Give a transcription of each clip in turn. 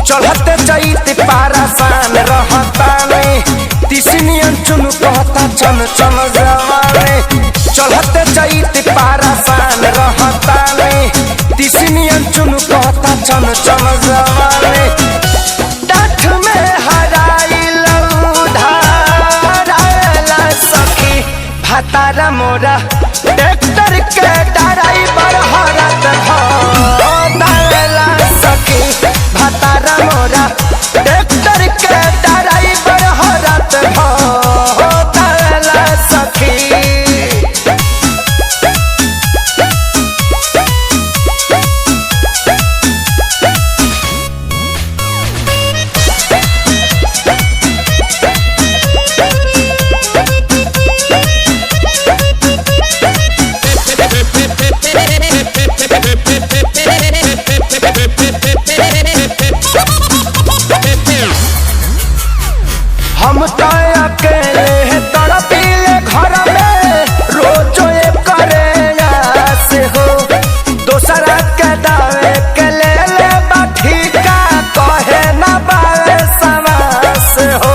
चढ़ते चैत पारासान रहताने तिसनियन चुन कहता चन चन जवाने। चढ़ते चैत पारासान रहताने तिसनियन चुन कहता चन चन जवाने। डाठ में हराइल धाराला सखी भातारा मोरा ट्रैक्टर के ड्राइवर हरत धाराला सखी भातारा मोरा ट्रैक्टर के ड्राइवर हरत धाराला सखी। हम तो अकेले तड़पीले घर में रोज करे से हो दोसरा के दावे के ले ले बाठी का कहे न बावे समास हो।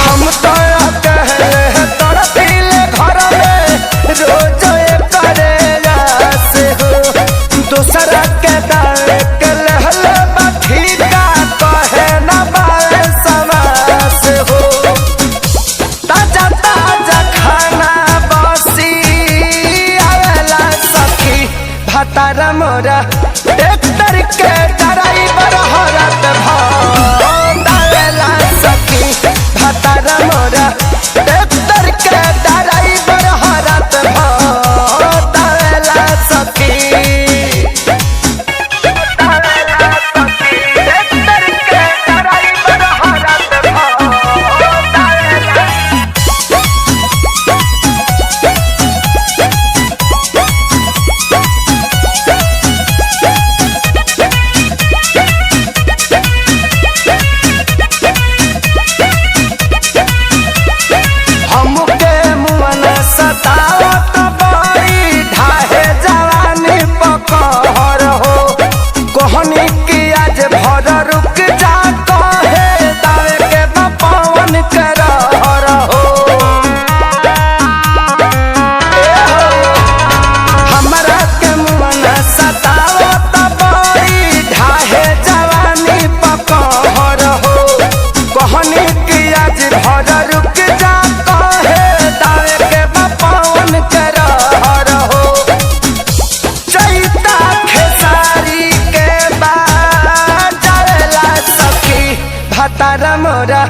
हम तो अकेले तड़पीले घर में रोज करे से हो दोसरा के दावे के ले ले भातारा मोरा ट्रैक्टर के ड्राइवर हरत धाराला सखी भातारा मोरा ट्रैक्टर के ड्राइवर हरत धाराला सखी। ट्रैक्टर के ड्राइवर हरत सतावत बड़ी ढाहे जवानी पकहर हो कहनी की आज भर रुक जा कहे दावे के पवन के रहर हो। हमरा के मन सतावत बड़ी ढाहे जवानी पकहर हो कहनी की आज भर रुक जा कहे दावे के पवन के रहर हो। चैता खेसारी के बाजला सखी भातारा मोरा